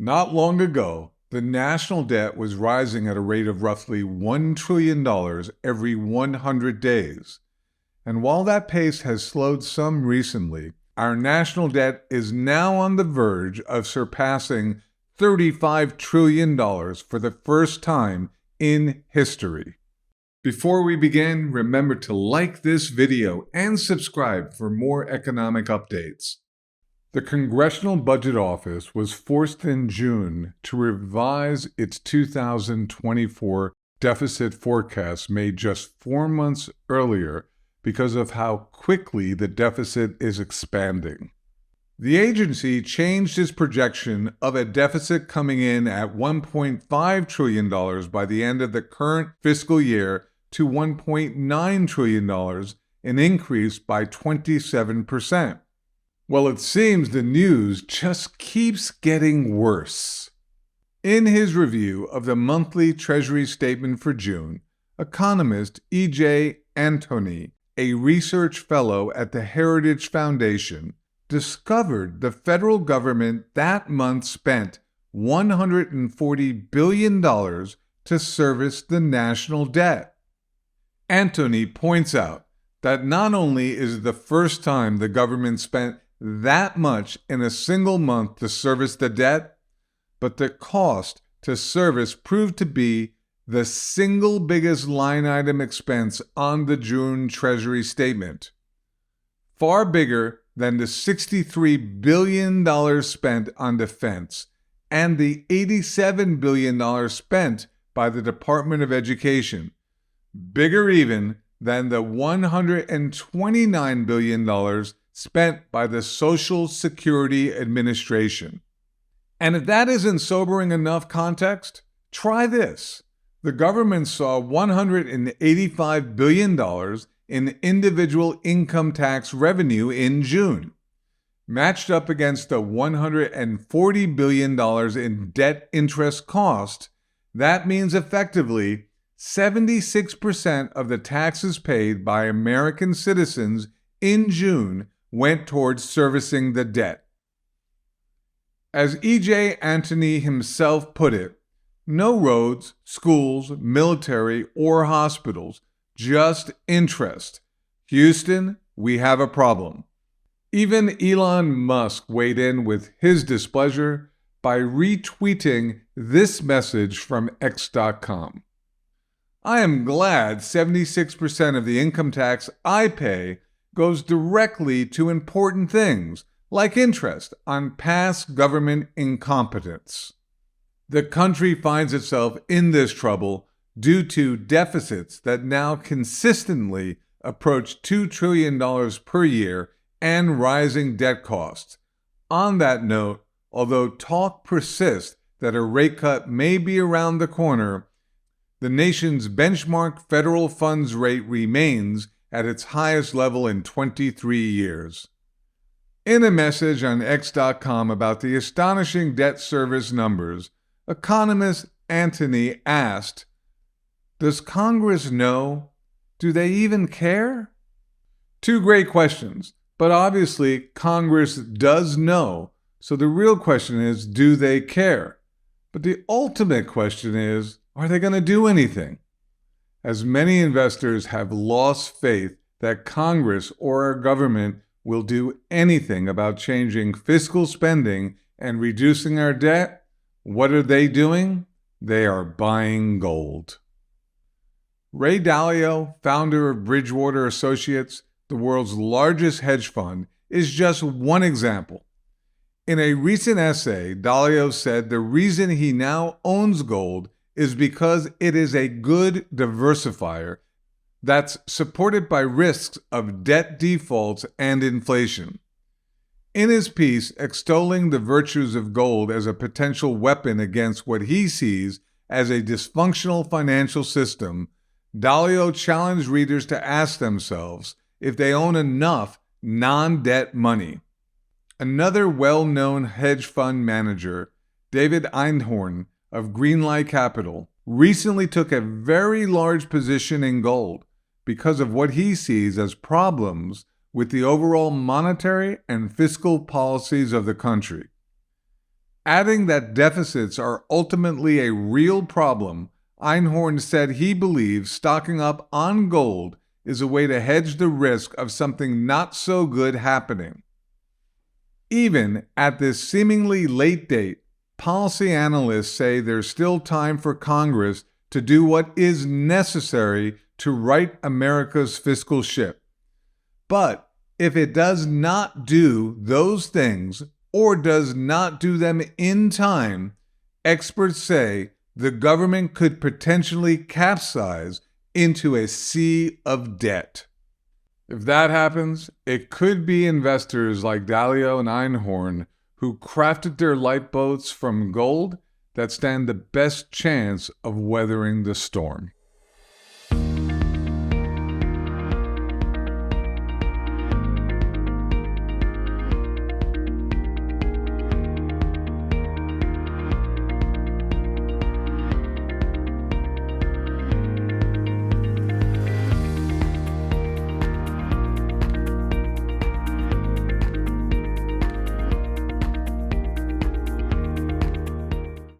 Not long ago, the national debt was rising at a rate of roughly $1 trillion every 100 days. And while that pace has slowed some recently, our national debt is now on the verge of surpassing $35 trillion for the first time in history. Before we begin, remember to like this video and subscribe for more economic updates. The Congressional Budget Office was forced in June to revise its 2024 deficit forecast made just 4 months earlier because of how quickly the deficit is expanding. The agency changed its projection of a deficit coming in at $1.5 trillion by the end of the current fiscal year to $1.9 trillion, an increase by 27%. Well, it seems the news just keeps getting worse. In his review of the monthly Treasury statement for June, economist E.J. Antony, a research fellow at the Heritage Foundation, discovered the federal government that month spent $140 billion to service the national debt. Antony points out that not only is it the first time the government spent that much in a single month to service the debt, but the cost to service proved to be the single biggest line item expense on the June Treasury statement, far bigger than the $63 billion spent on defense and the $87 billion spent by the Department of Education, bigger even than the $129 billion spent by the Social Security Administration. And if that isn't sobering enough context, try this. The government saw $185 billion in individual income tax revenue in June. Matched up against the $140 billion in debt interest cost, that means effectively 76% of the taxes paid by American citizens in June went towards servicing the debt. As E.J. Antony himself put it, no roads, schools, military, or hospitals, just interest. Houston, we have a problem. Even Elon Musk weighed in with his displeasure by retweeting this message from X.com. I am glad 76% of the income tax I pay goes directly to important things, like interest on past government incompetence. The country finds itself in this trouble due to deficits that now consistently approach $2 trillion per year and rising debt costs. On that note, although talk persists that a rate cut may be around the corner, the nation's benchmark federal funds rate remains at its highest level in 23 years. In a message on X.com about the astonishing debt service numbers, economist Antony asked, "Does Congress know? Do they even care?" Two great questions, but obviously Congress does know, so the real question is, do they care? But the ultimate question is, are they going to do anything? As many investors have lost faith that Congress or our government will do anything about changing fiscal spending and reducing our debt, what are they doing? They are buying gold. Ray Dalio, founder of Bridgewater Associates, the world's largest hedge fund, is just one example. In a recent essay, Dalio said the reason he now owns gold is because it is a good diversifier that's supported by risks of debt defaults and inflation. In his piece extolling the virtues of gold as a potential weapon against what he sees as a dysfunctional financial system, Dalio challenged readers to ask themselves if they own enough non-debt money. Another well-known hedge fund manager, David Einhorn of Greenlight Capital, recently took a very large position in gold because of what he sees as problems with the overall monetary and fiscal policies of the country. Adding that deficits are ultimately a real problem, Einhorn said he believes stocking up on gold is a way to hedge the risk of something not so good happening. Even at this seemingly late date, policy analysts say there's still time for Congress to do what is necessary to right America's fiscal ship. But if it does not do those things, or does not do them in time, experts say the government could potentially capsize into a sea of debt. If that happens, it could be investors like Dalio and Einhorn who crafted their lifeboats from gold that stand the best chance of weathering the storm.